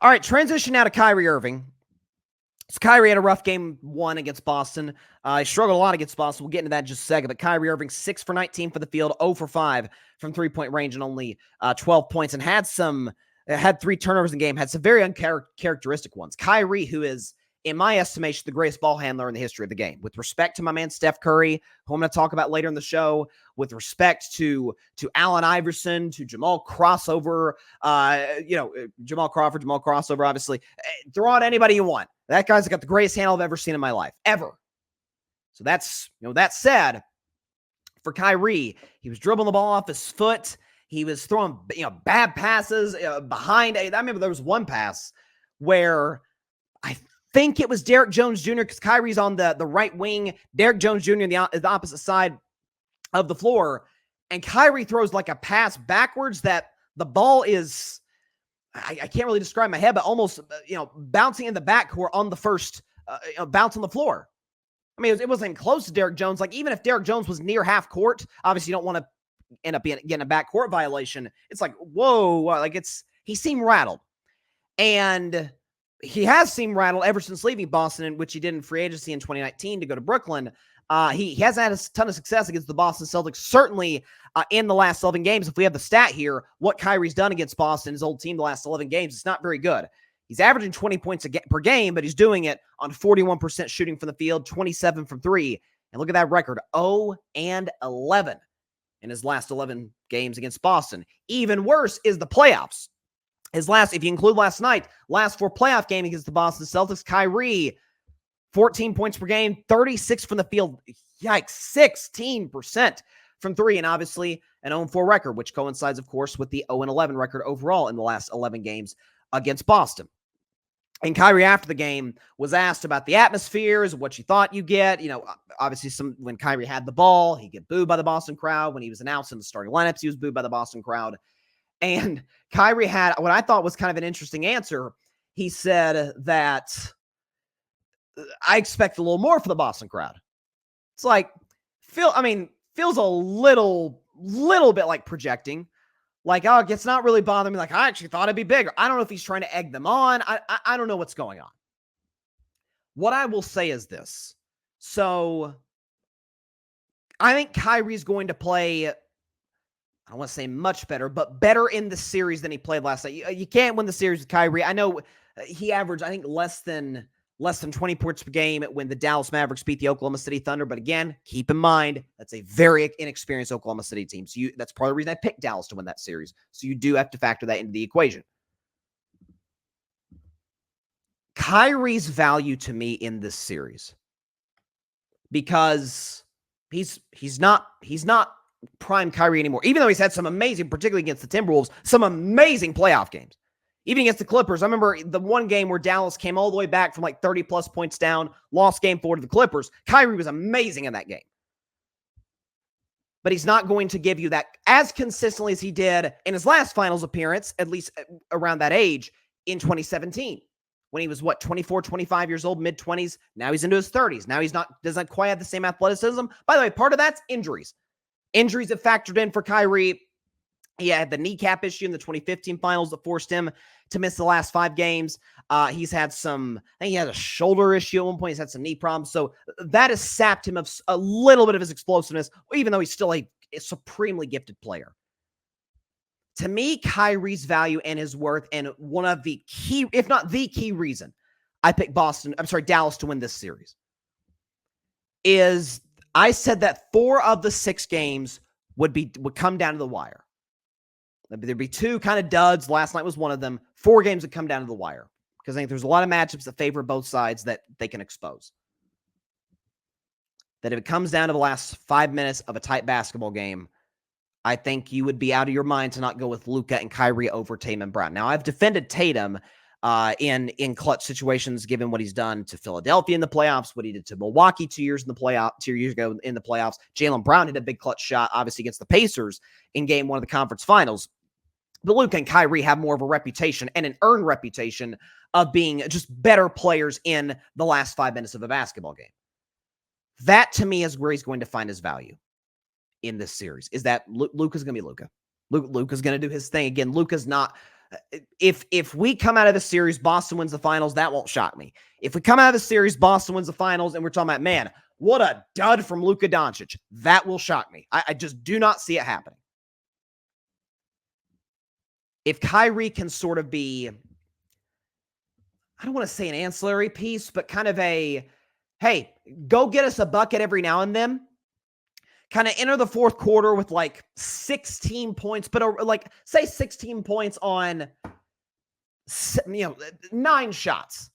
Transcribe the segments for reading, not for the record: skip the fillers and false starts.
All right, transition now to Kyrie Irving. So Kyrie had a rough game one against Boston. He struggled a lot against Boston. We'll get into that in just a second. But Kyrie Irving, 6 for 19 for the field, 0 for 5 from three-point range, and only 12 points, and had 3 turnovers in the game, had some very uncharacteristic ones. Kyrie, who is, in my estimation, the greatest ball handler in the history of the game. With respect to my man Steph Curry, who I'm going to talk about later in the show, with respect to Allen Iverson, to Jamal Crossover, Jamal Crawford, Jamal Crossover, obviously. Throw out anybody you want. That guy's got the greatest handle I've ever seen in my life, ever. So that's, that said, for Kyrie, he was dribbling the ball off his foot. He was throwing, bad passes behind. I remember there was one pass where I think it was Derrick Jones Jr. because Kyrie's on the right wing. Derrick Jones Jr. on the opposite side of the floor. And Kyrie throws like a pass backwards that the ball is, I can't really describe my head, but almost, bouncing in the backcourt on the first bounce on the floor. I mean, it wasn't even close to Derrick Jones. Like, even if Derrick Jones was near half court, obviously you don't want to end up getting a backcourt violation. It's like, whoa, like he seemed rattled. And he has seemed rattled ever since leaving Boston, which he did in free agency in 2019 to go to Brooklyn. He hasn't had a ton of success against the Boston Celtics, certainly in the last 11 games. If we have the stat here, what Kyrie's done against Boston, his old team, the last 11 games, it's not very good. He's averaging 20 points per game, but he's doing it on 41% shooting from the field, 27 from 3. And look at that record, 0-11 in his last 11 games against Boston. Even worse is the playoffs. His last, if you include last night, last 4 playoff games against the Boston Celtics, Kyrie, 14 points per game, 36 from the field. Yikes, 16% from 3. And obviously an 0-4 record, which coincides, of course, with the 0-11 record overall in the last 11 games against Boston. And Kyrie, after the game, was asked about the atmospheres, what you thought you get. Obviously, when Kyrie had the ball, he'd get booed by the Boston crowd. When he was announced in the starting lineups, he was booed by the Boston crowd. And Kyrie had what I thought was kind of an interesting answer. He said that I expect a little more for the Boston crowd. It's like, feels a little bit like projecting. Like, oh, it's not really bothering me. Like, I actually thought it'd be bigger. I don't know if he's trying to egg them on. I don't know what's going on. What I will say is this. So, I think Kyrie's going to play, I don't want to say much better, but better in the series than he played last night. You can't win the series with Kyrie. I know he averaged, I think, less than 20 points per game when the Dallas Mavericks beat the Oklahoma City Thunder. But again, keep in mind, that's a very inexperienced Oklahoma City team. So that's part of the reason I picked Dallas to win that series. So you do have to factor that into the equation. Kyrie's value to me in this series, because he's not prime Kyrie anymore, even though he's had some amazing, particularly against the Timberwolves, some amazing playoff games. Even against the Clippers, I remember the one game where Dallas came all the way back from like 30-plus points down, lost game 4 to the Clippers. Kyrie was amazing in that game. But he's not going to give you that as consistently as he did in his last finals appearance, at least around that age, in 2017. When he was, 24, 25 years old, mid-20s. Now he's into his 30s. Now doesn't quite have the same athleticism. By the way, part of that's injuries. Injuries have factored in for Kyrie. He had the kneecap issue in the 2015 finals that forced him to miss the last 5 games. He's had I think he had a shoulder issue at one point. He's had some knee problems. So that has sapped him of a little bit of his explosiveness, even though he's still a supremely gifted player. To me, Kyrie's value and his worth, and one of the key, if not the key reason I picked Dallas to win this series, is I said that 4 of the 6 games would come down to the wire. There'd be 2 kind of duds. Last night was one of them. 4 games would come down to the wire, because I think there's a lot of matchups that favor both sides that they can expose. That if it comes down to the last 5 minutes of a tight basketball game, I think you would be out of your mind to not go with Luka and Kyrie over Tatum and Brown. Now, I've defended Tatum in clutch situations, given what he's done to Philadelphia in the playoffs, what he did to Milwaukee 2 years ago in the playoffs. Jaylen Brown hit a big clutch shot, obviously, against the Pacers in game 1 of the conference finals. But Luka and Kyrie have more of a reputation, and an earned reputation, of being just better players in the last 5 minutes of a basketball game. That, to me, is where he's going to find his value in this series, is that Luka's going to be Luka. Luka's going to do his thing. Again, Luka's not If we come out of the series, Boston wins the finals, that won't shock me. If we come out of the series, Boston wins the finals, and we're talking about, man, what a dud from Luka Doncic, that will shock me. I just do not see it happening. If Kyrie can sort of be, I don't want to say an ancillary piece, but kind of a, hey, go get us a bucket every now and then. Kind of enter the fourth quarter with like 16 points, but like say 16 points on 9 shots.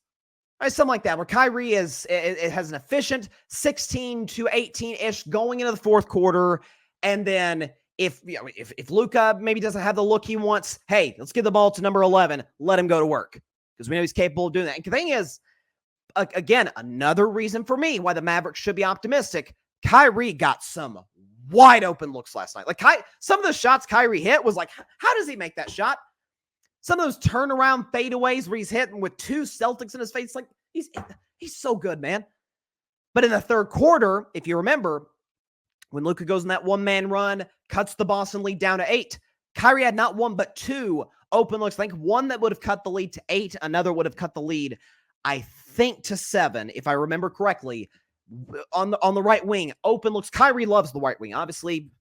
Right, something like that, where Kyrie has an efficient 16 to 18-ish going into the fourth quarter. And then if Luka maybe doesn't have the look he wants, hey, let's give the ball to number 11. Let him go to work, because we know he's capable of doing that. And the thing is, again, another reason for me why the Mavericks should be optimistic, Kyrie got some wide open looks last night. Like some of the shots Kyrie hit was like, how does he make that shot? Some of those turnaround fadeaways where he's hitting with 2 Celtics in his face, like he's so good, man. But in the third quarter, if you remember, when Luka goes in that one-man run, cuts the Boston lead down to 8, Kyrie had not 1 but 2 open looks. I think one that would have cut the lead to 8, another would have cut the lead, I think, to 7, if I remember correctly, on the right wing. Open looks. Kyrie loves the right wing. Obviously,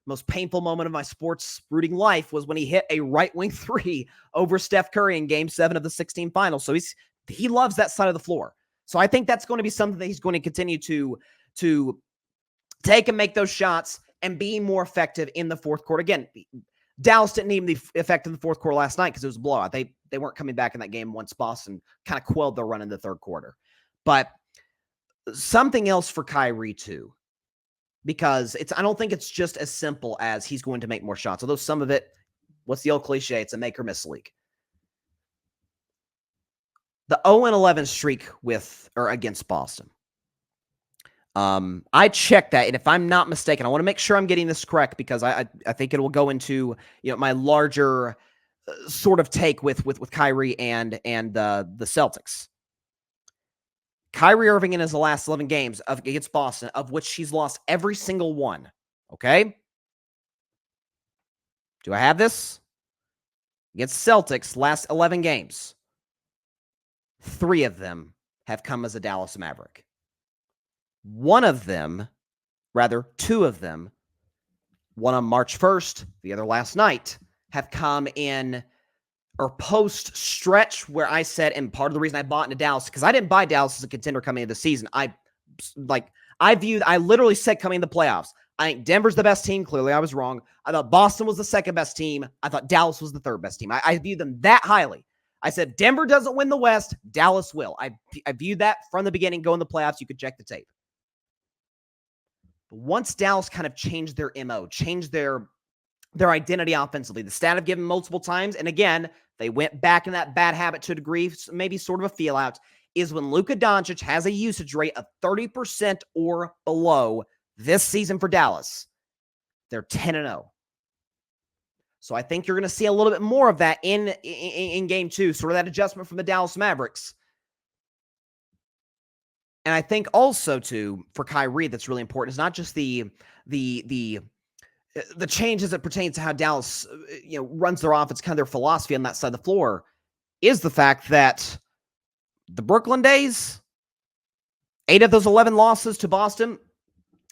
most painful moment of my sports rooting life was when he hit a right wing 3 over Steph Curry in Game 7 of the 16 finals. So he loves that side of the floor. So I think that's going to be something that he's going to continue to take and make those shots and be more effective in the fourth quarter. Again, Dallas didn't even be effective in the fourth quarter last night because it was a blowout. They weren't coming back in that game once Boston kind of quelled their run in the third quarter. But something else for Kyrie too, because I don't think it's just as simple as he's going to make more shots. Although some of it, what's the old cliche? It's a make or miss league. The 0-11 streak against Boston. I checked that, and if I'm not mistaken, I want to make sure I'm getting this correct, because I think it will go into my larger sort of take with Kyrie and the Celtics. Kyrie Irving in his last 11 games against Boston, of which he's lost every single one. Okay? Do I have this? Against Celtics, last 11 games, 3 of them have come as a Dallas Maverick. 2 of them, one on March 1st, the other last night, have come in or post-stretch where I said, and part of the reason I bought into Dallas, because I didn't buy Dallas as a contender coming into the season. I literally said coming into the playoffs, I think Denver's the best team. Clearly, I was wrong. I thought Boston was the second best team. I thought Dallas was the third best team. I viewed them that highly. I said, Denver doesn't win the West, Dallas will. I viewed that from the beginning. Go in the playoffs, you could check the tape. But once Dallas kind of changed their MO, changed their identity offensively, the stat I've given multiple times, and again, they went back in that bad habit to a degree, maybe sort of a feel out, is when Luka Doncic has a usage rate of 30% or below this season for Dallas, they're 10-0. So I think you're going to see a little bit more of that in game 2, sort of that adjustment from the Dallas Mavericks. And I think also, too, for Kyrie, that's really important is not just the change as it pertains to how Dallas, runs their offense, kind of their philosophy on that side of the floor, is the fact that the Brooklyn days, 8 of those 11 losses to Boston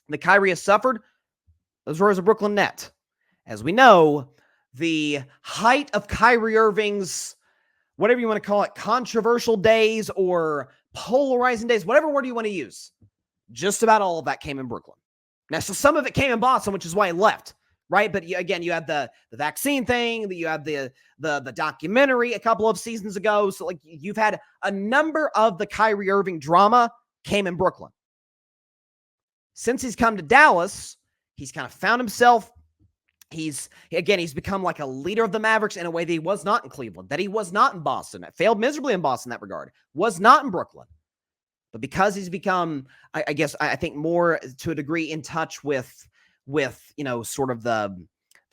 that Kyrie has suffered, those were as a Brooklyn net. As we know, the height of Kyrie Irving's, whatever you want to call it, controversial days or polarizing days, whatever word you want to use, just about all of that came in Brooklyn. Now, so some of it came in Boston, which is why he left, right? But again, you had the vaccine thing, you had the documentary a couple of seasons ago. So like you've had a number of the Kyrie Irving drama came in Brooklyn. Since he's come to Dallas, he's kind of found himself. He's become like a leader of the Mavericks in a way that he was not in Cleveland, that he was not in Boston. Failed miserably in Boston in that regard. Was not in Brooklyn. But because he's become, I think more to a degree in touch with sort of the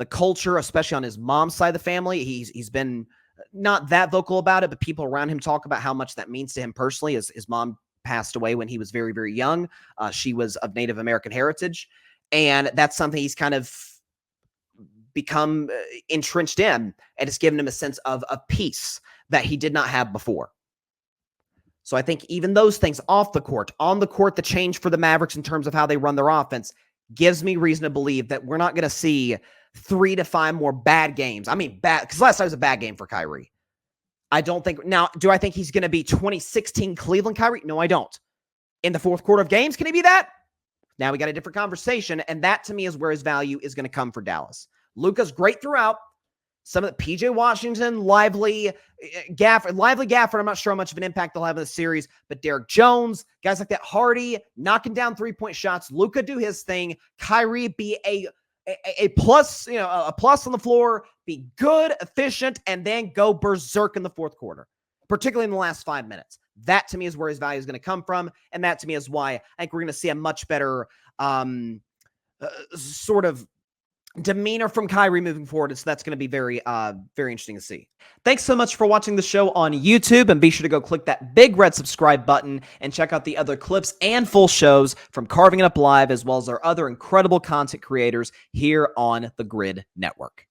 culture, especially on his mom's side of the family, he's been not that vocal about it, but people around him talk about how much that means to him personally. His mom passed away when he was very, very young. She was of Native American heritage. And that's something he's kind of become entrenched in, and it's given him a sense of peace that he did not have before. So I think even those things off the court, on the court, the change for the Mavericks in terms of how they run their offense gives me reason to believe that we're not going to see 3 to 5 more bad games. I mean, bad, because last night was a bad game for Kyrie. I don't think, now, do I think he's going to be 2016 Cleveland Kyrie? No, I don't. In the fourth quarter of games, can he be that? Now we got a different conversation, and that to me is where his value is going to come for Dallas. Luka's great throughout. Some of the PJ Washington, Lively Gafford, I'm not sure how much of an impact they'll have in the series, but Derek Jones, guys like that, Hardy, knocking down 3-point shots. Luka do his thing. Kyrie be a plus, a plus on the floor, be good, efficient, and then go berserk in the fourth quarter, particularly in the last 5 minutes. That to me is where his value is going to come from, and that to me is why I think we're going to see a much better sort of demeanor from Kyrie moving forward. And so that's going to be very, very interesting to see. Thanks so much for watching the show on YouTube, and be sure to go click that big red subscribe button and check out the other clips and full shows from Carving It Up Live, as well as our other incredible content creators here on the Grid Network.